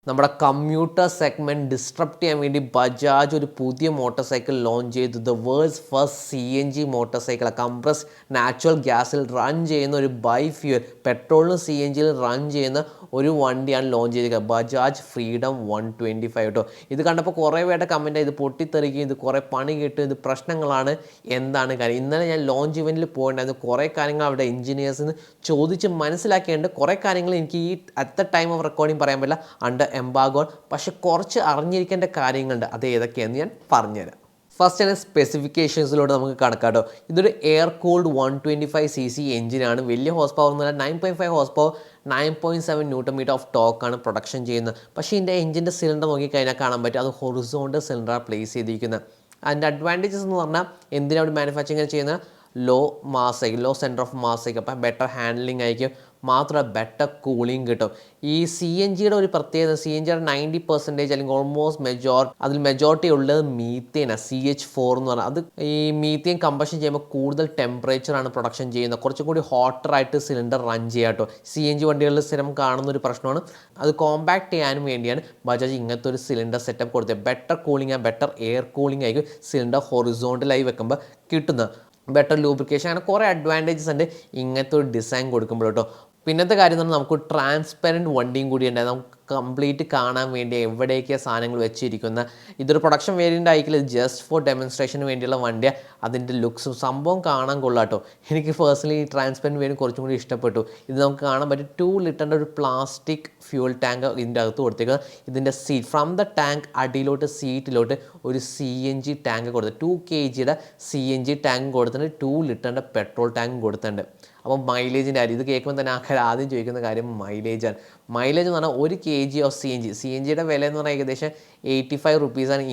നമ്മുടെ commuter segment disrupt ചെയ്യാൻ വേണ്ടി ബജാജ് ഒരു പുതിയ മോട്ടോർ സൈക്കിൾ ലോഞ്ച് ചെയ്തു. The world's first CNG motor cycle, compress natural ഗ്യാസിൽ റൺ ചെയ്യുന്ന ഒരു ബൈഫ്യൂൽ, പെട്രോളിലും CNGയിലും റൺ ചെയ്യുന്ന ഒരു വണ്ടിയാണ് ലോഞ്ച് ചെയ്തിരിക്കുന്നത്, ബജാജ് ഫ്രീഡം 125 കേട്ടോ. ഇത് കണ്ടപ്പോൾ കുറേ പേരുടെ കമൻറ്റ് ഇത് പൊട്ടിത്തെറിക്കും, ഇത് കുറേ പണി കിട്ടും, ഇത് പ്രശ്നങ്ങളാണ്, എന്താണ് കാര്യം. ഇന്നലെ ഞാൻ ലോഞ്ച് ഇവൻറ്റിൽ പോയിട്ടുണ്ടായിരുന്നു. കുറേ കാര്യങ്ങൾ അവിടെ എഞ്ചിനീയേഴ്സിന് ചോദിച്ച് മനസ്സിലാക്കിയിട്ടുണ്ട്. കുറേ കാര്യങ്ങൾ എനിക്ക് ഈ at the time of recording പറയാൻ പറ്റില്ല, അണ്ടർ എംബാഗോൺ. പക്ഷെ കുറച്ച് അറിഞ്ഞിരിക്കേണ്ട കാര്യങ്ങളുണ്ട്, അത് ഏതൊക്കെയാണെന്ന് ഞാൻ പറഞ്ഞുതരാം. ഫസ്റ്റ് തന്നെ സ്പെസിഫിക്കേഷൻസിലൂടെ നമുക്ക് കണക്കാട്ടോ. ഇതൊരു എയർ കൂൾഡ് 125cc എഞ്ചിനാണ്. വലിയ ഹോഴ്സ് പവർ എന്നല്ല, 9.5 horse power, 9.7 newton metre of ടോക്കാണ് പ്രൊഡക്ഷൻ ചെയ്യുന്നത്. പക്ഷേ ഇതിൻ്റെ എഞ്ചിൻ്റെ സിലിണ്ടർ നോക്കിക്കഴിഞ്ഞാൽ കാണാൻ പറ്റും, അത് ഹൊറിസോണ്ടൽ സിലിണ്ടറാണ് പ്ലേസ് ചെയ്തിരിക്കുന്നത്. അതിൻ്റെ അഡ്വാൻറ്റേജസ് എന്ന് പറഞ്ഞാൽ എന്തിനാണ് മാനുഫാക്ചറിങ് ചെയ്യുന്നത്, ലോ മാസ് ആയിരിക്കും, ലോ സെൻറ്റർ ഓഫ് മാസ് ആയിരിക്കും, അപ്പം ബെറ്റർ ഹാൻഡ്ലിംഗ് ആയിരിക്കും, മാത്രമല്ല ബെറ്റർ കൂളിംഗ് കിട്ടും. ഈ CNGയുടെ ഒരു പ്രത്യേകത, CNGയുടെ 90% അല്ലെങ്കിൽ ഓൾമോസ്റ്റ് അതിൽ മെജോറിറ്റി ഉള്ളത് മീത്തേനാണ്, CH4 എന്ന് പറഞ്ഞാൽ. അത് ഈ മീത്തേൻ കമ്പഷൻ ചെയ്യുമ്പോൾ കൂടുതൽ ടെമ്പറേച്ചറാണ് പ്രൊഡക്ഷൻ ചെയ്യുന്നത്, കുറച്ചും കൂടി ഹോട്ടറായിട്ട് സിലിണ്ടർ റൺ ചെയ്യാം കേട്ടോ. CNG വണ്ടികളിൽ സ്ഥിരം കാണുന്ന ഒരു പ്രശ്നമാണ്. അത് കോമ്പാക്ട് ചെയ്യാനും വേണ്ടിയാണ് ബജാജ് ഇങ്ങനത്തെ ഒരു സിലിണ്ടർ സെറ്റപ്പ് കൊടുത്തത്. Better cooling and better air cooling ആയിരിക്കും സിലിണ്ടർ ഹൊറിസോണ്ടലായി വെക്കുമ്പോൾ കിട്ടുന്നത്. ബെറ്റർ ലൂബ്രിക്കേഷൻ, അങ്ങനെ കുറേ അഡ്വാൻറ്റേജസ് ഉണ്ട് ഇങ്ങനത്തെ ഒരു ഡിസൈൻ കൊടുക്കുമ്പോൾ കേട്ടോ. പിന്നത്തെ കാര്യം എന്ന് പറഞ്ഞാൽ നമുക്ക് ട്രാൻസ്പെറൻറ്റ് വണ്ടിയും കൂടി ഉണ്ടായത്, നമുക്ക് കംപ്ലീറ്റ് കാണാൻ വേണ്ടി എവിടെയൊക്കെയാണ് സാധനങ്ങൾ വെച്ചിരിക്കുന്ന. ഇതൊരു പ്രൊഡക്ഷൻ വേരിയൻ്റ് ആയിരിക്കില്ല, ജസ്റ്റ് ഫോർ ഡെമോൺസ്ട്രേഷന് വേണ്ടിയുള്ള വണ്ടിയാണ്. അതിൻ്റെ ലുക്സും സംഭവം കാണാൻ കൊള്ളാട്ടോ. എനിക്ക് പേഴ്സണലി ഈ ട്രാൻസ്പെറൻറ്റ് വേരിയൻറ്റ് കുറച്ചും കൂടി ഇഷ്ടപ്പെട്ടു. ഇത് നമുക്ക് കാണാൻ പറ്റും 2 ലിറ്ററിൻ്റെ ഒരു പ്ലാസ്റ്റിക് ഫ്യൂൽ ടാങ്ക് ഇതിൻ്റെ അകത്ത് കൊടുത്തേക്കുന്നത്. ഇതിൻ്റെ സീറ്റ് ഫ്രം ദ ടാങ്ക് അടിയിലോട്ട് സീറ്റിലോട്ട് ഒരു CNG ടാങ്ക് കൊടുത്ത് 2 kgയുടെ CNG ടാങ്ക് കൊടുത്തിട്ടുണ്ട്, 2 ലിറ്ററിൻ്റെ പെട്രോൾ ടാങ്ക് കൊടുത്തിട്ടുണ്ട്. അപ്പം മൈലേജിൻ്റെ കാര്യം ഇത് കേൾക്കുമ്പോൾ തന്നെ ആൾക്കാർ ആദ്യം ചോദിക്കുന്ന കാര്യം മൈലേജാണ്. മൈലേജ് എന്ന് പറഞ്ഞാൽ 1 kg ഓഫ് CNGയുടെ വില എന്ന് പറഞ്ഞാൽ ഏകദേശം 85 റുപ്പീസാണ്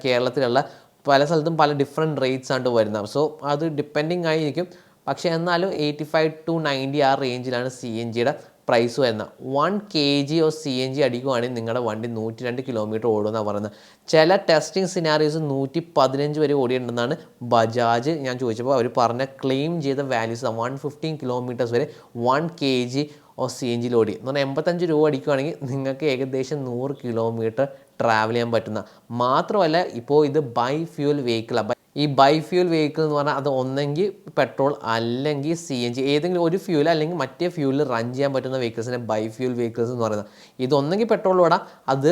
കേരളത്തിലുള്ള. പല സ്ഥലത്തും പല ഡിഫറെൻറ്റ് റേറ്റ്സ് ആണ് വരുന്നത്. സോ അത് ഡിപ്പെൻഡിങ് ആയിരിക്കും. പക്ഷേ എന്നാലും 85 to 90 ആ റേഞ്ചിലാണ് CNGയുടെ പ്രൈസ് വരുന്നത്. 1 kg ഓഫ് CNG അടിക്കുകയാണെങ്കിൽ നിങ്ങളുടെ വണ്ടി 102 കിലോമീറ്റർ ഓടുമെന്നാണ് പറയുന്നത്. ചില ടെസ്റ്റിംഗ് സിനാറിയോസ് 115 വരെ ഓടിയിട്ടുണ്ടെന്നാണ് ബജാജ് ഞാൻ ചോദിച്ചപ്പോൾ അവർ പറഞ്ഞ ക്ലെയിം ചെയ്ത വാല്യൂസ്. 115 കിലോമീറ്റേഴ്സ് വരെ 1 kg ഓഫ് CNGയിൽ ഓടി എന്ന് പറഞ്ഞാൽ 85 രൂപ അടിക്കുകയാണെങ്കിൽ നിങ്ങൾക്ക് ഏകദേശം 100 കിലോമീറ്റർ ട്രാവൽ ചെയ്യാൻ പറ്റുന്ന. മാത്രമല്ല ഇപ്പോൾ ഇത് ബൈഫ്യൂൽ വെഹിക്കിളാണ്. ഈ ബൈഫ്യൂൽ വെഹിക്കിൾ എന്ന് പറഞ്ഞാൽ അത് ഒന്നെങ്കിൽ പെട്രോൾ അല്ലെങ്കിൽ CNG, ഏതെങ്കിലും ഒരു ഫ്യൂൽ അല്ലെങ്കിൽ മറ്റേ ഫ്യൂലിൽ റൺ ചെയ്യാൻ പറ്റുന്ന വെഹിക്കിൾസിനെ ബൈഫ്യൂൽ വെഹിക്കിൾസ് എന്ന് പറയുന്നത്. ഇതൊന്നെങ്കിൽ പെട്രോൾ ഓടാം, അത്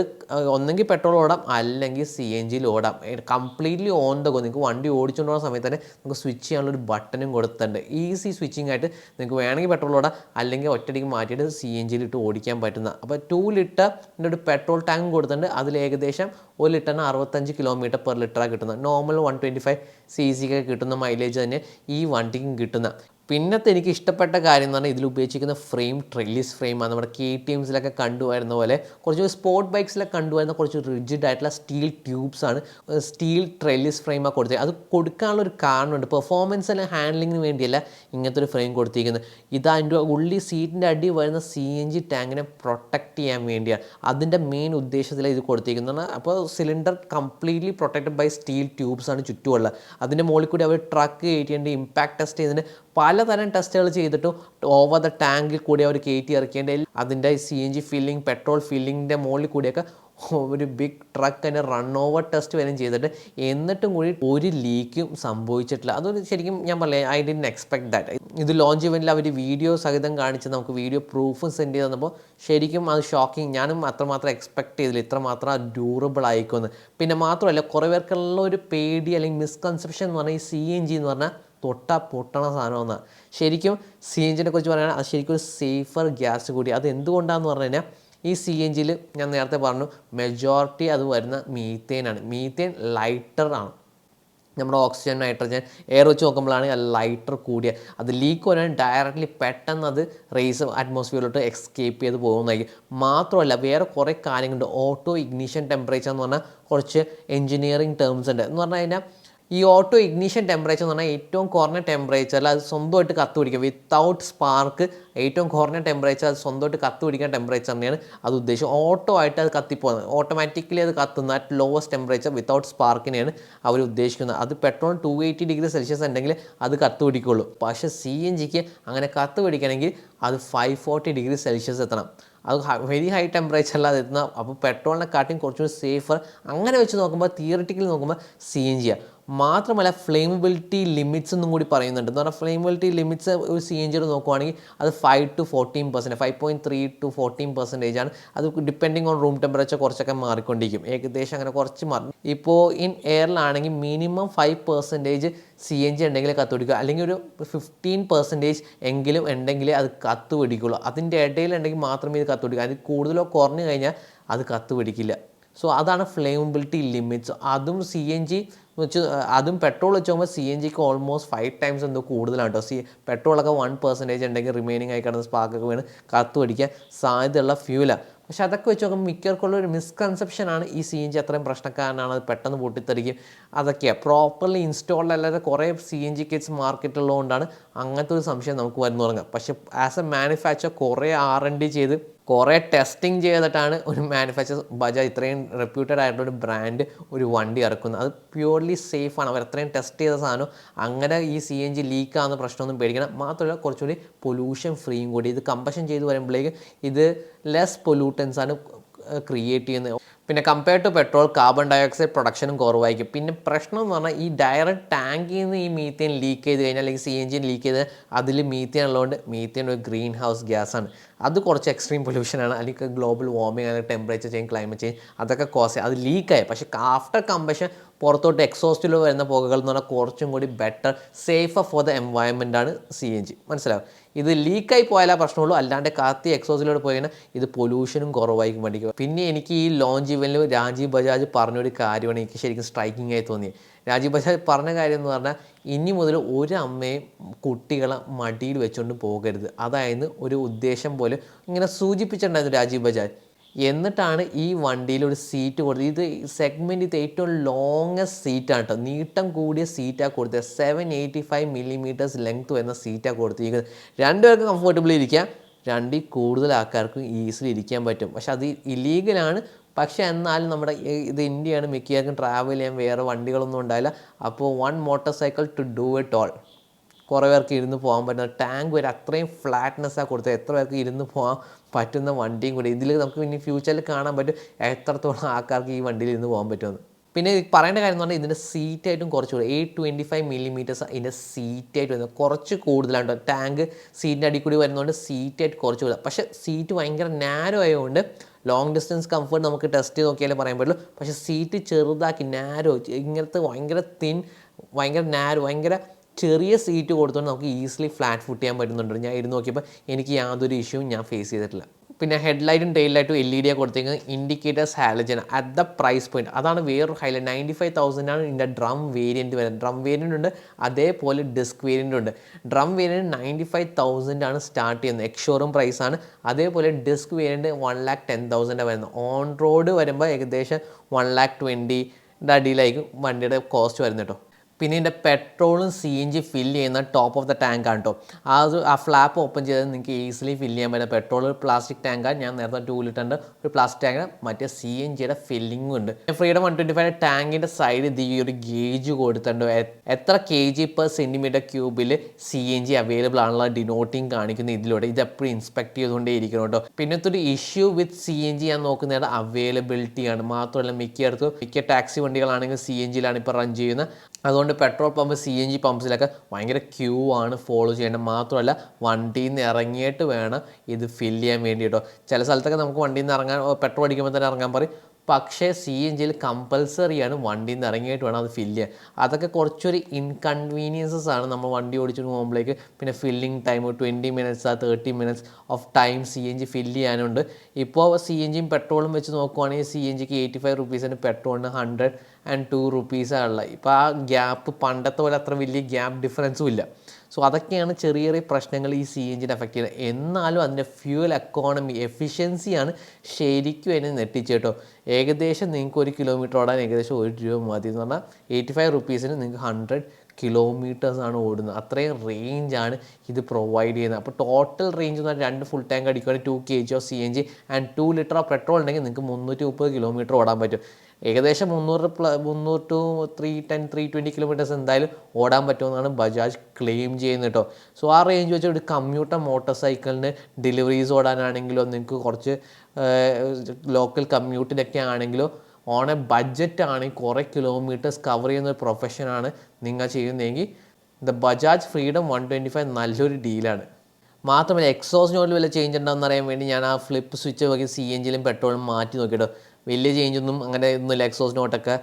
ഒന്നെങ്കിൽ പെട്രോൾ ഓടാം അല്ലെങ്കിൽ CNGയിൽ ഓടാം. Completely on the go. നിങ്ങൾക്ക് വണ്ടി ഓടിച്ചുകൊണ്ട് പോകുന്ന സമയത്ത് തന്നെ നമുക്ക് സ്വിച്ച് ചെയ്യാനുള്ളൊരു ബട്ടനും കൊടുത്തിട്ടുണ്ട്. ഈസി സ്വിച്ചിങ് ആയിട്ട് നിങ്ങൾക്ക് വേണമെങ്കിൽ പെട്രോൾ ഓടാം, അല്ലെങ്കിൽ ഒറ്റയടിക്ക് മാറ്റിയിട്ട് CNGയിൽ ഇട്ട് ഓടിക്കാൻ പറ്റുന്ന. അപ്പോൾ 2 ലിറ്ററിൻ്റെ ഒരു പെട്രോൾ ടാങ്ക് കൊടുത്തിട്ടുണ്ട്. അതിൽ ഏകദേശം 1 ലിറ്ററിന് 65 കിലോമീറ്റർ പെർ ലിറ്ററാണ് കിട്ടുന്നത്. നോർമൽ 125cc കിട്ടുന്ന മൈലേജ് തന്നെ ഈ വണ്ടിക്കും കിട്ടുന്ന. പിന്നത്തെ എനിക്ക് ഇഷ്ടപ്പെട്ട കാര്യം എന്ന് പറഞ്ഞാൽ ഇതിൽ ഉപയോഗിച്ചിരിക്കുന്ന ഫ്രെയിം ട്രെല്ലിസ് ഫ്രെയിമാണ്. നമ്മുടെ KTMസിലൊക്കെ കണ്ടുവരുന്ന പോലെ കുറച്ച് സ്പോർട്ട് ബൈക്സിലൊക്കെ കണ്ടുവരുന്ന കുറച്ച് റിജിഡ് ആയിട്ടുള്ള സ്റ്റീൽ ട്യൂബ്സ് ആണ്, സ്റ്റീൽ ട്രെല്ലിസ് ഫ്രെയിമാണ് കൊടുത്തത്. അത് കൊടുക്കാനുള്ള ഒരു കാരണമുണ്ട്, പെർഫോമൻസ് അല്ലെങ്കിൽ ഹാൻഡ്ലിങ്ങിന് വേണ്ടിയല്ല ഇങ്ങനത്തെ ഒരു ഫ്രെയിം കൊടുത്തിരിക്കുന്നത്. ഇത് അതിൻ്റെ ഉള്ളിൽ സീറ്റിൻ്റെ അടി വരുന്ന CNG ടാങ്കിനെ പ്രൊട്ടക്റ്റ് ചെയ്യാൻ വേണ്ടിയാണ്. അതിൻ്റെ മെയിൻ ഉദ്ദേശത്തിലാണ് ഇത് കൊടുത്തിരിക്കുന്നത്. അപ്പോൾ cylinder completely protected by steel tubes ആണ് ചുറ്റുമുള്ളത്. അതിൻ്റെ മുകളിൽ കൂടി അവർ ട്രക്ക് കയറ്റിയതിൻ്റെ ഇമ്പാക്ട് ടെസ്റ്റ് ചെയ്തതിന് പലതരം ടെസ്റ്റുകൾ ചെയ്തിട്ടും ഓവർ ദ ടാങ്കിൽ കൂടി അവർ കയറ്റി ഇറക്കേണ്ട അതിൻ്റെ CNG ഫില്ലിംഗ്, പെട്രോൾ ഫില്ലിങ്ങിൻ്റെ മുകളിൽ കൂടിയൊക്കെ ഒരു ബിഗ് ട്രക്ക് തന്നെ റൺ ഓവർ ടെസ്റ്റ് വരെയും ചെയ്തിട്ട് എന്നിട്ടും കൂടി ഒരു ലീക്കും സംഭവിച്ചിട്ടില്ല. അതൊരു ശരിക്കും ഞാൻ പറയാം, ഐ ഡിഡ്ന്റ് എക്സ്പെക്ട് ദാറ്റ്. ഇത് ലോഞ്ച് ഇവൻറ്റിൽ അവർ വീഡിയോ സഹിതം കാണിച്ച് നമുക്ക് വീഡിയോ പ്രൂഫും സെൻഡ് ചെയ്ത് തന്നപ്പോൾ ശരിക്കും അത് ഷോക്കിങ്. ഞാനും അത്രമാത്രം എക്സ്പെക്ട് ചെയ്തില്ല ഇത്രമാത്രം ഡ്യൂറബിൾ ആയിക്കുമെന്ന്. പിന്നെ മാത്രമല്ല കുറേ പേർക്കുള്ള ഒരു പേടി അല്ലെങ്കിൽ മിസ്കൺസെപ്ഷൻ എന്ന് പറഞ്ഞാൽ ഈ CNG എന്ന് പറഞ്ഞാൽ തൊട്ടാ പൊട്ടണ സാധനമെന്നാണ്. ശരിക്കും CNGനെ കുറിച്ച് പറയുകയാണെങ്കിൽ അത് ശരിക്കും ഒരു സേഫർ ഗ്യാസ് കൂടി. അത് എന്തുകൊണ്ടാണെന്ന് പറഞ്ഞു കഴിഞ്ഞാൽ ഈ CNGയിൽ ഞാൻ നേരത്തെ പറഞ്ഞു മെജോറിറ്റി അത് വരുന്ന മീത്തേനാണ്. മീത്തേൻ ലൈറ്റർ ആണ്. നമ്മുടെ ഓക്സിജൻ, നൈട്രജൻ, എയർ വെച്ച് നോക്കുമ്പോഴാണ് ലൈറ്റർ കൂടിയ. അത് ലീക്ക് വരാൻ ഡയറക്റ്റ്ലി പെട്ടെന്ന് അത് റേസ് അറ്റ്മോസ്ഫിയറിലോട്ട് എസ്കേപ്പ് ചെയ്ത് പോകുന്നതായിരിക്കും. മാത്രമല്ല വേറെ കുറേ കാര്യങ്ങളുണ്ട്. ഓട്ടോ ഇഗ്നിഷൻ ടെമ്പറേച്ചർ എന്ന് പറഞ്ഞാൽ കുറച്ച് എൻജിനീയറിംഗ് ടേംസ് ഉണ്ട്. എന്ന് പറഞ്ഞു കഴിഞ്ഞാൽ ഈ ഓട്ടോ ഇഗ്നിഷൻ ടെമ്പറേച്ചർ എന്ന് പറഞ്ഞാൽ ഏറ്റവും കുറഞ്ഞ ടെമ്പറേച്ചറിൽ അത് സ്വന്തമായിട്ട് കത്ത് പിടിക്കുക, വിത്തൗട്ട് സ്പാർക്ക്. ഏറ്റവും കുറഞ്ഞ ടെമ്പറേച്ചർ അത് സ്വന്തമായിട്ട് കത്ത് പിടിക്കാൻ ടെമ്പറേച്ചർ തന്നെയാണ് അത് ഉദ്ദേശം. ഓട്ടോ ആയിട്ട് അത് കത്തിപ്പോകുന്നത്, ഓട്ടോമാറ്റിക്കലി അത് കത്തുന്ന അറ്റ് ലോവസ്റ്റ് ടെമ്പറേച്ചർ വിത്തൗട്ട് സ്പാർക്കിനെയാണ് അവർ ഉദ്ദേശിക്കുന്നത്. അത് പെട്രോൾ 280 ഡിഗ്രി സെൽഷ്യസ് ഉണ്ടെങ്കിൽ അത് കത്ത് പിടിക്കുള്ളൂ. പക്ഷേ CNGക്ക് അങ്ങനെ കത്ത് പിടിക്കണമെങ്കിൽ അത് 540 ഡിഗ്രി സെൽഷ്യസ് എത്തണം. അത് വെരി ഹൈ ടെമ്പറേച്ചറിൽ അത് എത്തുന്ന. അപ്പോൾ പെട്രോളിനെക്കാട്ടിയും കുറച്ചുകൂടി സേഫർ. അങ്ങനെ വെച്ച് നോക്കുമ്പോൾ തിയറിറ്റിക്കലി നോക്കുമ്പോൾ CNG. മാത്രമല്ല ഫ്ലെയിമബിലിറ്റി ലിമിറ്റ്സ് എന്നും കൂടി പറയുന്നുണ്ട്. എന്ന് പറഞ്ഞാൽ ഫ്ലെയിമബിലിറ്റി ലിമിറ്റ്സ് ഒരു CNG നോക്കുവാണെങ്കിൽ അത് 5 to 14%, 5.3 to 14% ആണ്. അത് ഡിപ്പെൻഡിങ് ഓൺ റൂം ടെമ്പറേച്ചർ കുറച്ചൊക്കെ മാറിക്കൊണ്ടിരിക്കും, ഏകദേശം അങ്ങനെ കുറച്ച് മാറി. ഇപ്പോൾ ഇൻ എയറിലാണെങ്കിൽ മിനിമം 5% CNG ഉണ്ടെങ്കിൽ കത്ത് പിടിക്കുക, അല്ലെങ്കിൽ ഒരു 15% എങ്കിലും ഉണ്ടെങ്കിൽ അത് കത്ത് പിടിക്കുള്ളൂ. അതിൻ്റെ ഇടയിലുണ്ടെങ്കിൽ മാത്രമേ ഇത് കത്ത് പിടിക്കൂ. അതിൽ കൂടുതലോ കുറഞ്ഞു കഴിഞ്ഞാൽ അത് കത്ത് പിടിക്കില്ല. സോ അതാണ് ഫ്ലെയിമബിലിറ്റി ലിമിറ്റ്സ്. അതും CNG വെച്ച് അതും പെട്രോൾ വെച്ച് നോക്കുമ്പോൾ CNGക്ക് ഓൾമോസ്റ്റ് 5 times എന്തോ കൂടുതലാണ് കേട്ടോ. പെട്രോളൊക്കെ 1% ഉണ്ടെങ്കിൽ റിമൈനിങ് ആയി കിടന്ന സ്പാർക്കൊക്കെ വീണ് കത്ത് പിടിക്കാൻ സാധ്യതയുള്ള ഫ്യൂലാണ്. പക്ഷെ അതൊക്കെ വെച്ച് നോക്കുമ്പോൾ മിക്കവർക്കുള്ള ഒരു മിസ്കൺസെപ്ഷനാണ് ഈ CNG അത്രയും പ്രശ്നക്കാരനാണ്, അത് പെട്ടെന്ന് പൊട്ടിത്തെറിക്കും അതൊക്കെയാണ്. പ്രോപ്പർലി ഇൻസ്റ്റാൾഡ് അല്ലാതെ കുറേ CNG കിറ്റ്സ് മാർക്കറ്റുള്ളതുകൊണ്ടാണ് അങ്ങനത്തെ ഒരു സംശയം നമുക്ക് വരുന്നു തുടങ്ങുക. പക്ഷേ ആസ് എ മാനുഫാക്ചർ കുറേ R&D ചെയ്ത് കുറേ ടെസ്റ്റിംഗ് ചെയ്തിട്ടാണ് ഒരു മാനുഫാക്ചർ ബജാജ് ഇത്രയും റെപ്യൂട്ടഡ് ആയിട്ടുള്ള ഒരു ബ്രാൻഡ് ഒരു വണ്ടി ഇറക്കുന്നത്. അത് പ്യൂർലി സേഫാണ്. അവർ അത്രയും ടെസ്റ്റ് ചെയ്ത സാധനം. അങ്ങനെ ഈ CNG ലീക്കാകുന്ന പ്രശ്നമൊന്നും പേടിക്കണം. മാത്രമല്ല കുറച്ചുകൂടി പൊല്യൂഷൻ ഫ്രീയും കൂടി. ഇത് കമ്പഷൻ ചെയ്ത് വരുമ്പോഴേക്ക് ഇത് ലെസ് പൊല്യൂട്ടൻസ് ആണ് ക്രിയേറ്റ് ചെയ്യുന്നത്. പിന്നെ compare to petrol carbon dioxide പ്രൊഡക്ഷനും കുറവായിരിക്കും. പിന്നെ പ്രശ്നം എന്ന് പറഞ്ഞാൽ ഈ ഡയറക്റ്റ് ടാങ്കിൽ നിന്ന് ഈ മീത്തേൻ ലീക്ക് ചെയ്ത് കഴിഞ്ഞാൽ, അല്ലെങ്കിൽ CNG ലീക്ക് ചെയ്ത് അതിൽ മീത്തേൻ ഉള്ളതുകൊണ്ട് മീത്തേൻ ഒരു ഗ്രീൻ ഹൗസ് ഗ്യാസാണ്. അത് കുറച്ച് എക്സ്ട്രീം പൊല്യൂഷനാണ്. അല്ലെങ്കിൽ ഗ്ലോബൽ വാർമിംഗ്, അല്ലെങ്കിൽ ടെമ്പറേച്ചർ ചേഞ്ച്, ക്ലൈമറ്റ് ചേഞ്ച് അതൊക്കെ കോസ് ചെയ്യും. അത് ലീക്കായി. പക്ഷേ ആഫ്റ്റർ കമ്പഷൻ പുറത്തോട്ട് എക്സോസ്റ്റിൽ വരുന്ന പുകകൾ എന്ന് പറഞ്ഞാൽ കുറച്ചും കൂടി better, safer for the environment ആണ് CNG. മനസ്സിലാവും. ഇത് ലീക്കായി പോയാലേ പ്രശ്നമുള്ളൂ. അല്ലാണ്ട് കാത്തി എക്സോസിലൂടെ പോയി കഴിഞ്ഞാൽ ഇത് പൊല്യൂഷനും കുറവായിരിക്കും വണ്ടിക്ക്. പിന്നെ എനിക്ക് ഈ ലോഞ്ച് ഇവനിൽ രാജീവ് ബജാജ് പറഞ്ഞൊരു കാര്യമാണ് എനിക്ക് ശരിക്കും സ്ട്രൈക്കിംഗ് ആയി തോന്നിയത്. രാജീവ് ബജാജ് പറഞ്ഞ കാര്യം എന്ന് പറഞ്ഞാൽ ഇനി മുതൽ ഒരു അമ്മയും കുട്ടികളെ മടിയിൽ വെച്ചുകൊണ്ട് പോകരുത്. അതായത് ഒരു ഉദ്ദേശം പോലെ ഇങ്ങനെ സൂചിപ്പിച്ചിട്ടുണ്ടായിരുന്നു രാജീവ് ബജാജ്. എന്നിട്ടാണ് ഈ വണ്ടിയിൽ ഒരു സീറ്റ് കൊടുത്തത്. ഇത് സെഗ്മെൻറ്റ് ഇത് ഏറ്റവും ലോങ്ങസ്റ്റ് സീറ്റാണ് കേട്ടോ, നീട്ടം കൂടിയ സീറ്റാണ് കൊടുത്തത്. 785 millimeters ലെങ്ത് വരുന്ന സീറ്റാണ് കൊടുത്തിരിക്കുന്നത്. രണ്ടുപേർക്ക് കംഫർട്ടബിളി ഇരിക്കാം, രണ്ടിൽ കൂടുതൽ ആൾക്കാർക്കും ഈസിലി ഇരിക്കാൻ പറ്റും. പക്ഷെ അത് ഇല്ലീഗലാണ്. പക്ഷേ എന്നാലും നമ്മുടെ ഇത് ഇന്ത്യയാണ്, മിക്കവർക്കും ട്രാവൽ ചെയ്യാൻ വേറെ വണ്ടികളൊന്നും ഉണ്ടാവില്ല. അപ്പോൾ 1 motorcycle to do it all. കുറേ പേർക്ക് ഇരുന്ന് പോകാൻ പറ്റുന്ന ടാങ്ക് വരെ അത്രയും ഫ്ലാറ്റ്നെസ്സാണ് കൊടുത്തത്. എത്ര പേർക്ക് ഇരുന്ന് പോകാൻ പറ്റുന്ന വണ്ടിയും കൂടി. ഇതിൽ നമുക്ക് ഇനി ഫ്യൂച്ചറിൽ കാണാൻ പറ്റും എത്രത്തോളം ആൾക്കാർക്ക് ഈ വണ്ടിയിൽ ഇരുന്ന് പോകാൻ പറ്റുമെന്ന്. പിന്നെ പറയേണ്ട കാര്യം എന്ന് പറഞ്ഞാൽ ഇതിൻ്റെ സീറ്റായിട്ടും കുറച്ചുകൂടി 825 millimeters ഇതിൻ്റെ സീറ്റായിട്ട് വരുന്നത് കുറച്ച് കൂടുതലാണ്. ടാങ്ക് സീറ്റിൻ്റെ അടിയിൽ കൂടി വരുന്നതുകൊണ്ട് സീറ്റായിട്ട് കുറച്ച് കൂടുതൽ. പക്ഷേ സീറ്റ് ഭയങ്കര നാരോ ആയതുകൊണ്ട് ലോങ് ഡിസ്റ്റൻസ് കംഫർട്ട് നമുക്ക് ടെസ്റ്റ് ചെയ്ത് നോക്കിയാലേ പറയാൻ പറ്റുള്ളൂ. പക്ഷേ സീറ്റ് ചെറുതാക്കി നാരോ, ഇങ്ങനത്തെ ഭയങ്കര തിൻ, ഭയങ്കര നാരോ, ഭയങ്കര ചെറിയ സീറ്റ് കൊടുത്തുകൊണ്ട് നമുക്ക് ഈസിലി ഫ്ലാറ്റ് ഫുട്ട് ചെയ്യാൻ പറ്റുന്നുണ്ട്. ഞാൻ ഇരുന്ന് നോക്കിയപ്പോൾ എനിക്ക് യാതൊരു ഇഷ്യൂവും ഞാൻ ഫേസ് ചെയ്തിട്ടില്ല. പിന്നെ ഹെഡ്ലൈറ്റും ടെയിൽ ലൈറ്റും LED കൊടുത്തിരിക്കുന്നത് indicators halogen at the price point. അതാണ് വേറൊരു ഹൈലൈറ്റ്. 95,000 ആണ് ഇതിൻ്റെ ഡ്രം വേരിയൻറ്റ് വരുന്നത്. ഡ്രം വേരിയൻ്റ് ഉണ്ട്, അതേപോലെ ഡിസ്ക് വേരിയൻ്റ് ഉണ്ട്. ഡ്രം വേരിയൻറ്റ് 95,000 ആണ് സ്റ്റാർട്ട് ചെയ്യുന്നത്, എക്സ്ഷോറൂം പ്രൈസാണ്. അതേപോലെ ഡിസ്ക് വേരിയൻറ്റ് 110,000 വരുന്നത്. ഓൺ റോഡ് വരുമ്പോൾ ഏകദേശം 120,000 അടിയിലായിരിക്കും വണ്ടിയുടെ കോസ്റ്റ് വരുന്നത് കേട്ടോ. പിന്നെ ഇതിൻ്റെ പെട്രോളും CNG ഫില്ല് ചെയ്യുന്ന ടോപ്പ് ഓഫ് ദ ടാങ്ക് ആണ് കേട്ടോ. ആ ഫ്ലാപ്പ് ഓപ്പൺ ചെയ്താൽ നിങ്ങൾക്ക് ഈസിലി ഫില്ല് ചെയ്യാൻ പറ്റും. പെട്രോൾ പ്ലാസ്റ്റിക് ടാങ്കാണ്, ഞാൻ നേരത്തെ 2 ലിറ്ററിൻ്റെ ഒരു പ്ലാസ്റ്റിക് ടാങ്ക്, മറ്റേ CNGയുടെ ഫില്ലിങ്ങും ഉണ്ട്. ഫ്രീഡം 125 ടാങ്കിൻ്റെ സൈഡ് ഈ ഒരു ഗേജ് കൊടുത്തിട്ടുണ്ട്. എത്ര kg/cm³ CNG അവൈലബിൾ ആണുള്ള ഡിനോട്ടിങ് കാണിക്കുന്ന ഇതിലൂടെ. ഇത് എപ്പോഴും ഇൻസ്പെക്ട് ചെയ്തുകൊണ്ടേ ഇരിക്കണം കേട്ടോ. പിന്നത്തെ ഒരു ഇഷ്യൂ വിത്ത് CNG ഞാൻ നോക്കുന്നത് അവൈലബിലിറ്റിയാണ്. മാത്രമല്ല മിക്ക ടാക്സി വണ്ടികളാണെങ്കിൽ CNGയിലാണ് ഇപ്പോൾ റൺ ചെയ്യുന്നത്. അതുകൊണ്ട് പെട്രോൾ പമ്പ് CNG പമ്പ്സിലൊക്കെ ഭയങ്കര ക്യൂ ആണ് ഫോളോ ചെയ്യേണ്ടത്. മാത്രമല്ല വണ്ടിയിൽ നിന്ന് ഇറങ്ങിയിട്ട് വേണം ഇത് ഫില്ല് ചെയ്യാൻ വേണ്ടി കേട്ടോ. ചില സ്ഥലത്തൊക്കെ നമുക്ക് വണ്ടിയിൽ നിന്ന് ഇറങ്ങാൻ, പെട്രോൾ അടിക്കുമ്പോൾ തന്നെ ഇറങ്ങാൻ പറയും. പക്ഷേ CNGയിൽ കമ്പൽസറിയാണ് വണ്ടിയിൽ നിന്ന് ഇറങ്ങിയിട്ട് വേണം അത് ഫില്ല് ചെയ്യാൻ. അതൊക്കെ കുറച്ചൊരു ഇൻകൺവീനിയൻസസ് ആണ് നമ്മൾ വണ്ടി ഓടിച്ചിട്ട് പോകുമ്പോഴേക്ക്. പിന്നെ filling time 20 minutes 30 minutes of time CNG fill ചെയ്യാനുണ്ട്. ഇപ്പോൾ CNGയും പെട്രോളും വെച്ച് നോക്കുവാണെങ്കിൽ CNGക്ക് 85 rupees, പെട്രോളിന് 102 rupees ഉള്ളത്. ഇപ്പോൾ ആ ഗ്യാപ്പ് പണ്ടത്തെ പോലെ അത്ര വലിയ ഗ്യാപ്പ് ഡിഫറൻസും ഇല്ല. സോ അതൊക്കെയാണ് ചെറിയ ചെറിയ പ്രശ്നങ്ങൾ ഈ CNGനെ അഫക്റ്റ് ചെയ്യുന്നത്. എന്നാലും അതിൻ്റെ ഫ്യൂവൽ എക്കോണമി, എഫിഷ്യൻസിയാണ് ശരിക്കും അതിനെ നെട്ടിച്ച് കേട്ടോ. ഏകദേശം നിങ്ങൾക്ക് 1 kilometer ഓടാൻ ഏകദേശം 1 രൂപ മതി എന്ന് പറഞ്ഞാൽ 85 rupeesന് നിങ്ങൾക്ക് 100 കിലോമീറ്റേഴ്സാണ് ഓടുന്നത്. അത്രയും റേഞ്ചാണ് ഇത് പ്രൊവൈഡ് ചെയ്യുന്നത്. അപ്പോൾ ടോട്ടൽ റേഞ്ച് എന്ന് പറഞ്ഞാൽ 2 ഫുൾ ടാങ്ക് അടിക്കുകയാണെങ്കിൽ 2 kg of CNG and 2 litre of petrol ഉണ്ടെങ്കിൽ നിങ്ങൾക്ക് 330 കിലോമീറ്റർ ഓടാൻ പറ്റും. ഏകദേശം 300 ടു 320 കിലോമീറ്റേഴ്സ് എന്തായാലും ഓടാൻ പറ്റുമെന്നാണ് ബജാജ് ക്ലെയിം ചെയ്യുന്നത് കേട്ടോ. സോ ആ റേഞ്ച് വെച്ച് ഒരു കമ്മ്യൂട്ടർ മോട്ടോർ സൈക്കിളിന് ഡെലിവറീസ് ഓടാനാണെങ്കിലോ നിങ്ങൾക്ക് കുറച്ച് ലോക്കൽ കമ്മ്യൂട്ടിനൊക്കെ ആണെങ്കിലോ ഓൺ എ ബഡ്ജറ്റ് ആണെങ്കിൽ കുറേ കിലോമീറ്റേഴ്സ് കവർ ചെയ്യുന്ന ഒരു പ്രൊഫഷനാണ് നിങ്ങൾ ചെയ്യുന്നതെങ്കിൽ ദ ബജാജ് ഫ്രീഡം 125 നല്ലൊരു ഡീലാണ്. മാത്രമല്ല എക്സോസ് നോട്ടിൽ വല്ല ചേഞ്ച് ഉണ്ടാകുമെന്ന് അറിയാൻ വേണ്ടി ഞാൻ ആ ഫ്ലിപ്പ് സ്വിച്ച് നോക്കി CNGയിലും പെട്രോളും മാറ്റി നോക്കിയിട്ടോ. വലിയ ചേഞ്ചൊന്നും അങ്ങനെ ഒന്നുമില്ല. എക്സോസ് നോട്ടൊക്കെ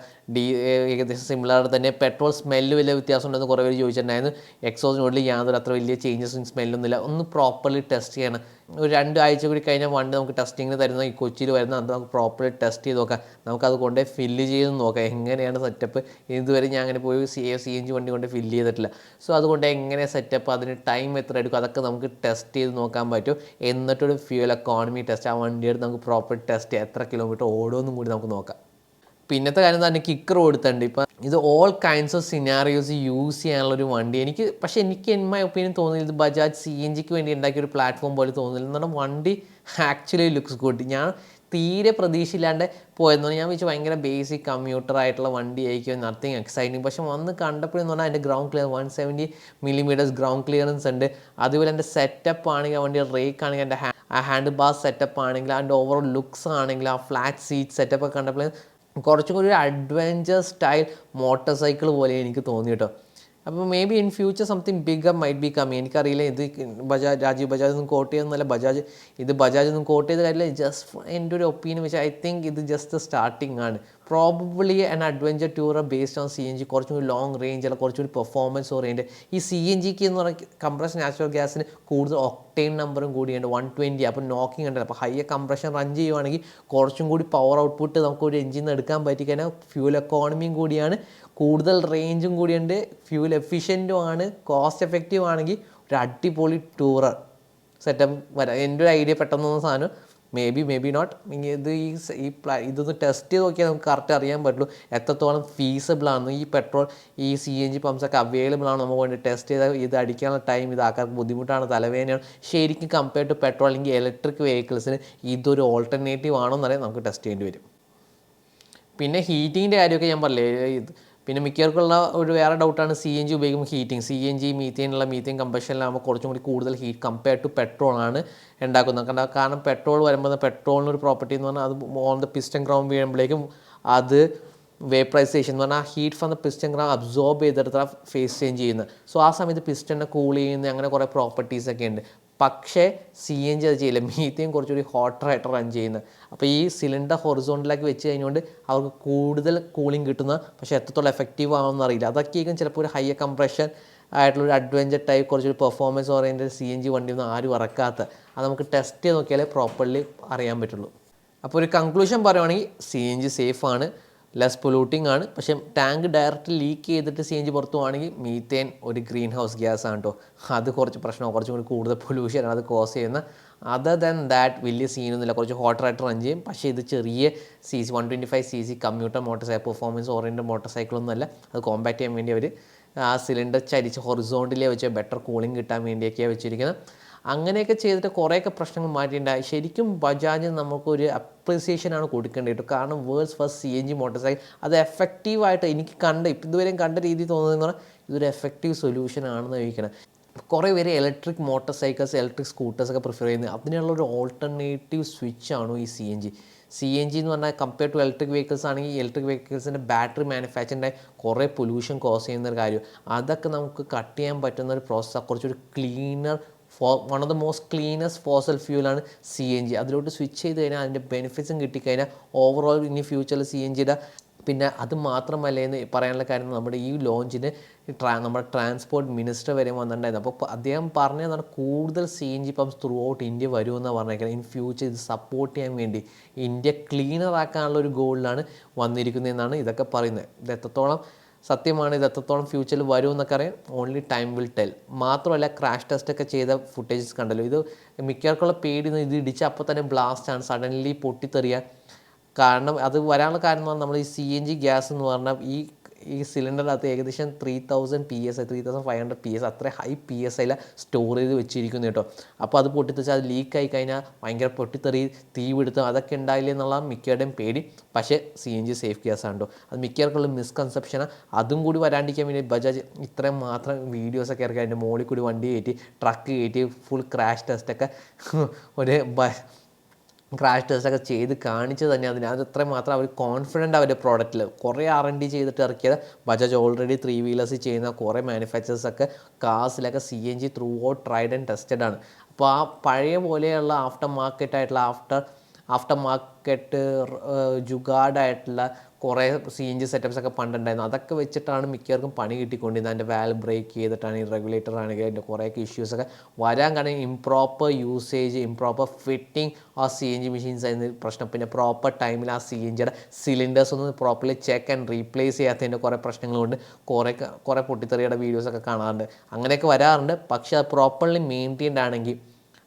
ഏകദേശം സിമിലർ തന്നെ. പെട്രോൾ സ്മെല്ല് വലിയ വ്യത്യാസം ഉണ്ടെന്ന് കുറേ പേര് ചോദിച്ചിട്ടുണ്ടായിരുന്നു. എക്സോസ് നോട്ടിൽ യാതൊരു അത്ര വലിയ ചേഞ്ചസും സ്മെല്ലൊന്നുമില്ല. ഒന്ന് പ്രോപ്പർലി ടെസ്റ്റ് ചെയ്യണം. ഒരു 2 ആഴ്ച കൂടി കഴിഞ്ഞാൽ വണ്ടി നമുക്ക് ടെസ്റ്റിങ്ങിന് തരുന്ന ഈ കൊച്ചിയിൽ വരുന്ന അത് നമുക്ക് പ്രോപ്പർലി ടെസ്റ്റ് ചെയ്ത് നോക്കാം. നമുക്കത് കൊണ്ട് ഫില്ല് ചെയ്ത് നോക്കാം എങ്ങനെയാണ് സെറ്റപ്പ്. ഇതുവരെ ഞാൻ അങ്ങനെ പോയി CNG വണ്ടി കൊണ്ട് ഫില്ല് ചെയ്തിട്ടില്ല. സോ അതുകൊണ്ട് എങ്ങനെ സെറ്റപ്പ്, അതിന് ടൈം എത്ര എടുക്കും, അതൊക്കെ നമുക്ക് ടെസ്റ്റ് ചെയ്ത് നോക്കാൻ പറ്റും. എന്നിട്ടൊരു ഫ്യൂൽ എക്കോണമി ടെസ്റ്റ്, ആ വണ്ടിയെടുത്ത് നമുക്ക് പ്രോപ്പർ ടെസ്റ്റ് ചെയ്യാം, എത്ര കിലോമീറ്റർ ഓടുമെന്നും കൂടി നമുക്ക് നോക്കാം. പിന്നത്തെ കാര്യം തന്നെ കിക്കർ കൊടുത്തിട്ടുണ്ട്. ഇപ്പം ഇത് ഓൾ കൈൻഡ്സ് ഓഫ് സിനാറിയോസ് യൂസ് ചെയ്യാനുള്ളൊരു വണ്ടി. എനിക്ക് ഇൻ മൈ ഒപ്പീനിയൻ തോന്നിയത് ഇത് ബജാജ് CNGക്ക് വേണ്ടി ഉണ്ടാക്കിയ ഒരു പ്ലാറ്റ്ഫോം പോലെ തോന്നില്ല. എന്ന് പറഞ്ഞാൽ വണ്ടി ആക്ച്വലി ലുക്സ് ഗുഡ്. ഞാൻ തീരെ പ്രതീക്ഷയില്ലാണ്ട് പോയെന്ന് ഞാൻ വെച്ച് ഭയങ്കര ബേസിക് കമ്മ്യൂട്ടർ ആയിട്ടുള്ള വണ്ടി ആയിരിക്കും, നത്തിങ് എക്സൈറ്റിങ്. പക്ഷെ വന്ന് കണ്ടപ്പോഴെന്ന് പറഞ്ഞാൽ എൻ്റെ ground clear 170 mm ground clearance ഉണ്ട്. അതുപോലെ എൻ്റെ സെറ്റപ്പ് ആണെങ്കിൽ ആ വണ്ടി റേക്ക് ആണെങ്കിൽ എൻ്റെ ഹാൻഡ് ബാർ സെറ്റപ്പ് ആണെങ്കിൽ അതിൻ്റെ ഓവറോൾ ലുക്സ് ആണെങ്കിൽ ആ ഫ്ലാറ്റ് സീറ്റ് സെറ്റപ്പ് ഒക്കെ കണ്ടപ്പോൾ കുറച്ചും കൂടി ഒരു അഡ്വഞ്ചർ സ്റ്റൈൽ മോട്ടോർ സൈക്കിൾ പോലെ എനിക്ക് തോന്നി കേട്ടോ. അപ്പോൾ may be in future something bigger might be coming. എനിക്കറിയില്ല. ഇത് രാജീവ് ബജാജ് ഒന്നും കോട്ട് ചെയ്യുന്നതല്ല. ബജാജ് ഒന്നും കോട്ട് ചെയ്ത കാര്യമില്ല. ജസ്റ്റ് എൻ്റെ ഒരു ഒപ്പീനിയൻ വെച്ചാൽ ഐ തിങ്ക് ഇത് ജസ്റ്റ് സ്റ്റാർട്ടിങ് ആണ്. Probably an adventure tour based on CNG. കുറച്ചും കൂടി ലോങ് റേഞ്ച് അല്ല, കുറച്ചും കൂടി പെർഫോമൻസ് ഓറിയൻറ്റഡ്. ഈ CNGക്ക് എന്ന് പറഞ്ഞാൽ കംപ്രഷൻ നാച്ചുറൽ ഗ്യാസിന് കൂടുതൽ ഒക്ടേൻ നമ്പറും കൂടിയുണ്ട് 120. അപ്പോൾ നോക്കിങ് ഉണ്ടല്ലോ. അപ്പോൾ ഹൈയർ കംപ്രഷൻ റൺ ചെയ്യുവാണെങ്കിൽ കുറച്ചും കൂടി പവർ ഔട്ട്പുട്ട് നമുക്ക് ഒരു എഞ്ചിൻ നിന്ന് എടുക്കാൻ പറ്റിക്കഴിഞ്ഞാൽ ഫ്യൂൽ എക്കോണമിയും കൂടിയാണ്, കൂടുതൽ റേഞ്ചും കൂടിയുണ്ട്, ഫ്യൂൽ എഫിഷ്യൻറ്റും ആണ്, കോസ്റ്റ് എഫക്റ്റീവ് ആണെങ്കിൽ ഒരു അടിപൊളി ടൂറർ സെറ്റപ്പ് വരാം. എൻ്റെ ഒരു ഐഡിയ പെട്ടെന്ന് സാധനം മേ ബി നോട്ട്. ഇതൊന്ന് ടെസ്റ്റ് ചെയ്ത് നോക്കിയാൽ നമുക്ക് കറക്റ്റ് അറിയാൻ പറ്റുള്ളൂ എത്രത്തോളം ഫീസിബിൾ ആണ്. ഈ പെട്രോൾ ഈ CNG പമ്പ്സൊക്കെ അവൈലബിൾ ആണ്. നമുക്ക് വേണ്ടി ടെസ്റ്റ് ചെയ്താൽ ഇത് അടിക്കാനുള്ള ടൈം ഇതാക്കാൻ ബുദ്ധിമുട്ടാണ്, തലവേദനയാണ്. ശരിക്കും കമ്പയർ ടു പെട്രോൾ അല്ലെങ്കിൽ ഇലക്ട്രിക് വെഹിക്കിൾസിന് ഇതൊരു ഓൾട്ടർനേറ്റീവ് ആണോ എന്നറിയാൻ നമുക്ക് ടെസ്റ്റ് ചെയ്യേണ്ടി വരും. പിന്നെ ഹീറ്റിങ്ങിൻ്റെ കാര്യമൊക്കെ ഞാൻ പറഞ്ഞില്ലേ. പിന്നെ മിക്കവർക്കുള്ള ഒരു വേറെ ഡൗട്ടാണ് CNG ഉപയോഗിക്കുമ്പോൾ ഹീറ്റിംഗ്. CNG മീഥെയിൻ കമ്പഷനിലാകുമ്പോൾ കുറച്ചും കൂടി കൂടുതൽ ഹീറ്റ് കമ്പയർ ടു പെട്രോളാണ് ഉണ്ടാക്കുന്നത്. കാരണം പെട്രോൾ വരുമ്പോൾ പെട്രോളിനൊരു പ്രോപ്പർട്ടി എന്ന് പറഞ്ഞാൽ അത് ഓൺ ദ പിസ്റ്റൺ ഗ്രൗണ്ട് വീഴുമ്പോഴേക്കും അത് വേപ്പറൈസേഷൻ എന്ന് പറഞ്ഞാൽ heat from the piston ground absorb ചെയ്തെടുത്താണ് ഫേസ് ചേഞ്ച് ചെയ്യുന്നത്. സോ ആ സമയത്ത് പിസ്റ്റണിനെ കൂൾ ചെയ്യുന്ന അങ്ങനെ കുറേ പ്രോപ്പർട്ടീസൊക്കെ ഉണ്ട്. പക്ഷേ CNG അത് ചെയ്യില്ല. മീഥെയിൻ കുറച്ചുകൂടി ഹോട്ടറായിട്ട് റൺ ചെയ്യുന്നത്. അപ്പോൾ ഈ സിലിണ്ടർ ഹൊറിസോണ്ടലാക്കി വെച്ച് കഴിഞ്ഞുകൊണ്ട് അവർക്ക് കൂടുതൽ കൂളിംഗ് കിട്ടുന്ന, പക്ഷേ എത്രത്തോളം എഫക്റ്റീവ് ആവുമെന്ന് അറിയില്ല. അതൊക്കെയായിരിക്കും ചിലപ്പോൾ ഒരു ഹയർ കംപ്രഷൻ ആയിട്ടുള്ളൊരു അഡ്വഞ്ചർ ടൈപ്പ് കുറച്ചൊരു പെർഫോമൻസ് ഓറിയൻറ്റഡ് CNG വണ്ടിയൊന്നും ആരും ഇറക്കാത്ത. അത് നമുക്ക് ടെസ്റ്റ് ചെയ്ത് നോക്കിയാലേ പ്രോപ്പർലി അറിയാൻ പറ്റുള്ളൂ. അപ്പോൾ ഒരു കൺക്ലൂഷൻ പറയുവാണെങ്കിൽ CNG സേഫാണ്, ലെസ് പൊല്യൂട്ടിംഗ് ആണ്. പക്ഷേ ടാങ്ക് ഡയറക്റ്റ് ലീക്ക് ചെയ്തിട്ട് CNG പുറത്തു പോവുകയാണെങ്കിൽ മീഥെയിൻ ഒരു ഗ്രീൻ ഹൗസ് ഗ്യാസ് ആണ് കേട്ടോ. അത് കുറച്ച് പ്രശ്നമാണ്, കുറച്ചും കൂടി കൂടുതൽ പൊല്യൂഷനാണ് അത് കോസ് ചെയ്യുന്ന. അതർ ദാൻ ദാറ്റ് വലിയ സീനൊന്നുമില്ല, കുറച്ച് ഹോട്ടറായിട്ട് റൺ ചെയ്യും. പക്ഷേ ഇത് ചെറിയ CC 125cc commuter motor cycle, performance oriented motor സൈക്കിളൊന്നും അല്ല. അത് കോമ്പാക്ട് ചെയ്യാൻ വേണ്ടി അവർ ആ സിലിണ്ടർ ചരിച്ച് ഹൊറിസോണ്ടിലേ വെച്ച് ബെറ്റർ കൂളിംഗ് കിട്ടാൻ വേണ്ടിയൊക്കെയാണ് വെച്ചിരിക്കുന്നത്. അങ്ങനെയൊക്കെ ചെയ്തിട്ട് കുറേയൊക്കെ പ്രശ്നങ്ങൾ മാറ്റിയിട്ടുണ്ടായി. ശരിക്കും ബജാജ് നമുക്കൊരു അപ്രിസിയേഷനാണ് കൊടുക്കേണ്ടത്. കാരണം world's first CNG motor cycle അത് എഫക്റ്റീവായിട്ട് എനിക്ക് ഇതുവരെയും കണ്ട രീതി തോന്നുന്നതെന്ന് പറഞ്ഞാൽ ഇതൊരു എഫക്റ്റീവ് സൊല്യൂഷൻ ആണെന്ന് ചോദിക്കണം. കുറേ പേര് ഇലക്ട്രിക് മോട്ടോർ സൈക്കിൾസ്, ഇലക്ട്രിക് സ്കൂട്ടേഴ്സൊക്കെ പ്രിഫർ ചെയ്യുന്നത്. അതിനുള്ളൊരു ഓൾട്ടർനേറ്റീവ് സ്വിച്ചാണോ ഈ CNG എന്ന് പറഞ്ഞാൽ കമ്പയർ ടു ഇലക്ട്രിക് വെഹിക്കിൾസ് ആണെങ്കിൽ ഇലക്ട്രിക് വെഹിക്കിൾസിൻ്റെ ബാറ്ററി മാനുഫാക്ചറിൻ്റെ കുറേ പൊല്യൂഷൻ കോസ് ചെയ്യുന്നൊരു കാര്യം. അതൊക്കെ നമുക്ക് കട്ട് ചെയ്യാൻ പറ്റുന്ന ഒരു പ്രോസസ്സാണ്. കുറച്ചൊരു cleaner one of the most cleanest fossil ഫ്യൂലാണ് CNG. അതിലോട്ട് സ്വിച്ച് ചെയ്ത് കഴിഞ്ഞാൽ അതിൻ്റെ ബെനിഫിറ്റ്സും കിട്ടിക്കഴിഞ്ഞാൽ ഓവറോൾ ഇനി ഫ്യൂച്ചറിൽ CNGയുടെ പിന്നെ അത് മാത്രമല്ല എന്ന് പറയാനുള്ള കാര്യം നമ്മുടെ ഈ ലോഞ്ചിന് നമ്മുടെ ട്രാൻസ്പോർട്ട് മിനിസ്റ്റർ വരെ വന്നിട്ടുണ്ടായിരുന്നു. അപ്പോൾ അദ്ദേഹം പറഞ്ഞതാണ് കൂടുതൽ CNG pumps through out India വരുമെന്ന് പറഞ്ഞേക്കുന്നത്. ഇൻ ഫ്യൂച്ചർ ഇത് സപ്പോർട്ട് ചെയ്യാൻ വേണ്ടി ഇന്ത്യ ക്ലീനർ ആക്കാനുള്ള ഒരു ഗോളിലാണ് വന്നിരിക്കുന്നതെന്നാണ് ഇതൊക്കെ പറയുന്നത്. ഇത് എത്രത്തോളം സത്യമാണ്, ഇത് എത്രത്തോളം ഫ്യൂച്ചറിൽ വരുമെന്നൊക്കെ അറിയാം, ഓൺലി ടൈം വിൽ ടെൽ. മാത്രമല്ല ക്രാഷ് ടെസ്റ്റൊക്കെ ചെയ്ത ഫുട്ടേജസ് കണ്ടല്ലോ. ഇത് മിക്കവർക്കുള്ള പേടി ഇത് ഇടിച്ച് അപ്പോൾ തന്നെ ബ്ലാസ്റ്റാണ്, സഡൻലി പൊട്ടിത്തെറിയാൻ കാരണം. അത് വരാനുള്ള കാരണം എന്ന് പറഞ്ഞാൽ നമ്മൾ ഈ CNG ഗ്യാസ് എന്ന് പറഞ്ഞാൽ ഈ ഈ സിലിണ്ടറിനകത്ത് ഏകദേശം 3000 PSI 3500 PSI അത്ര ഹൈ PSIയിലെ സ്റ്റോർ ചെയ്ത് വെച്ചിരിക്കുന്നു കേട്ടോ. അപ്പോൾ അത് പൊട്ടിത്തെറിച്ച് അത് ലീക്കായി കഴിഞ്ഞാൽ ഭയങ്കര പൊട്ടിത്തെറി, തീ പിടുത്തം അതൊക്കെ ഉണ്ടായില്ലേ എന്നുള്ള മിക്കയുടെയും പേടി. പക്ഷേ CNG സേഫ് ഗ്യാസാണ് കേട്ടോ. അത് മിക്കവർക്കുള്ള മിസ്കൺസെപ്ഷനാണ്. അതും കൂടി വരാണ്ടിരിക്കാൻ വേണ്ടി ബജാജ് ഇത്രയും മാത്രം വീഡിയോസൊക്കെ ഇറക്കി അതിൻ്റെ മുകളിൽ കൂടി വണ്ടി കയറ്റി ട്രക്ക് കയറ്റി ഫുൾ ക്രാഷ് ടെസ്റ്റൊക്കെ ഒരു ക്രാഷ് ടെസ്റ്റൊക്കെ ചെയ്ത് കാണിച്ച് തന്നെ അത് അത്രയും മാത്രം അവർ കോൺഫിഡൻ്റ് അവരുടെ പ്രോഡക്റ്റിൽ കുറേ R&D ചെയ്തിട്ട് ഇറക്കിയത്. ബജാജ് ഓൾറെഡി 3 വീലേഴ്സ് ചെയ്യുന്ന കുറേ മാനുഫാക്ചേഴ്സൊക്കെ കാസിലൊക്കെ CNG through out tried and tested ആണ്. അപ്പോൾ ആ പഴയ പോലെയുള്ള ആഫ്റ്റർ മാർക്കറ്റ് ജുഗാർഡായിട്ടുള്ള കുറേ CNG സെറ്റപ്പ്സൊക്കെ പണ്ടുണ്ടായിരുന്നു. അതൊക്കെ വെച്ചിട്ടാണ് മിക്കവർക്കും പണി കിട്ടിക്കൊണ്ടിരുന്നത്. അതിൻ്റെ വാൽവ് ബ്രേക്ക് ചെയ്തിട്ടാണ് ഈ റെഗുലേറ്റർ ആണെങ്കിൽ അതിൻ്റെ കുറേയൊക്കെ ഇഷ്യൂസൊക്കെ വരാൻ കാരണം ഇംപ്രോപ്പർ യൂസേജ്, ഇംപ്രോപ്പർ ഫിറ്റിംഗ് ആ CNG മെഷീൻസ് ആയിരുന്നു പ്രശ്നം. പിന്നെ പ്രോപ്പർ ടൈമിൽ ആ CNGയുടെ സിലിണ്ടേഴ്സ് ഒന്നും പ്രോപ്പർലി ചെക്ക് ആൻഡ് റീപ്ലേസ് ചെയ്യാത്തതിൻ്റെ കുറേ പ്രശ്നങ്ങളുണ്ട്. കുറേ പൊട്ടിത്തെറിയുടെ വീഡിയോസൊക്കെ കാണാറുണ്ട്. അങ്ങനെയൊക്കെ വരാറുണ്ട്. പക്ഷേ അത് പ്രോപ്പർലി മെയിൻറ്റെയിൻഡ് ആണെങ്കിൽ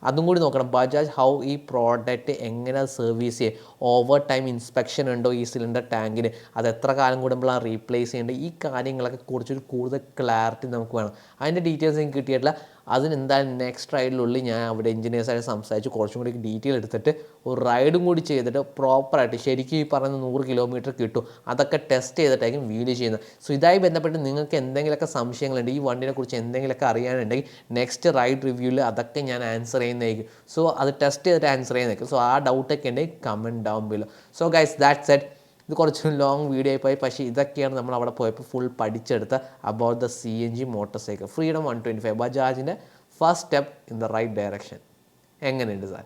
അതും കൂടി നോക്കണം. ബജാജ് ഹൗ ഈ പ്രോഡക്റ്റ് എങ്ങനെ സർവീസ് ചെയ്യും, ഓവർ ടൈം ഇൻസ്പെക്ഷൻ ഉണ്ടോ ഈ സിലിണ്ടർ ടാങ്കിന്, അത് എത്ര കാലം കൂടുമ്പോഴാണ് റീപ്ലേസ് ചെയ്യേണ്ടത്, ഈ കാര്യങ്ങളൊക്കെ കുറിച്ചൊരു കൂടുതൽ ക്ലാരിറ്റി നമുക്ക് വേണം. അതിൻ്റെ ഡീറ്റെയിൽസ് എനിക്ക് കിട്ടിയിട്ടില്ല. അതിനെന്തായാലും നെക്സ്റ്റ് റൈഡിനുള്ളിൽ ഞാൻ അവിടെ എഞ്ചിനീയേഴ്സായിട്ട് സംസാരിച്ച് കുറച്ചും കൂടി ഡീറ്റെയിൽ എടുത്തിട്ട് ഒരു റൈഡും കൂടി ചെയ്തിട്ട് പ്രോപ്പറായിട്ട് ശരിക്കും ഈ പറയുന്ന 100 കിലോമീറ്റർ കിട്ടും അതൊക്കെ ടെസ്റ്റ് ചെയ്തിട്ടായിരിക്കും വീഡിയോ ചെയ്യുന്നത്. സോ ഇതായി ബന്ധപ്പെട്ട് നിങ്ങൾക്ക് എന്തെങ്കിലുമൊക്കെ സംശയങ്ങളുണ്ട്, ഈ വണ്ടിനെ കുറിച്ച് എന്തെങ്കിലുമൊക്കെ അറിയാനുണ്ടെങ്കിൽ നെക്സ്റ്റ് റൈഡ് റിവ്യൂവിൽ അതൊക്കെ ഞാൻ ആൻസർ ചെയ്യുന്നതായിരിക്കും. സോ അത് ടെസ്റ്റ് ചെയ്തിട്ട് ആൻസർ ചെയ്യുന്നതായിരിക്കും. സോ ആ ഡൗട്ടൊക്കെ ഉണ്ടെങ്കിൽ comment down below. So guys that's it. ഇത് കുറച്ച് ലോങ് വീഡിയോ ആയിപ്പോയി. പക്ഷേ ഇതൊക്കെയാണ് നമ്മൾ അവിടെ പോയപ്പോൾ ഫുൾ പഠിച്ചെടുത്ത about the CNG motor cycle Freedom 125 ബജാജിൻ്റെ first step in the right direction. എങ്ങനെയുണ്ട് സാർ?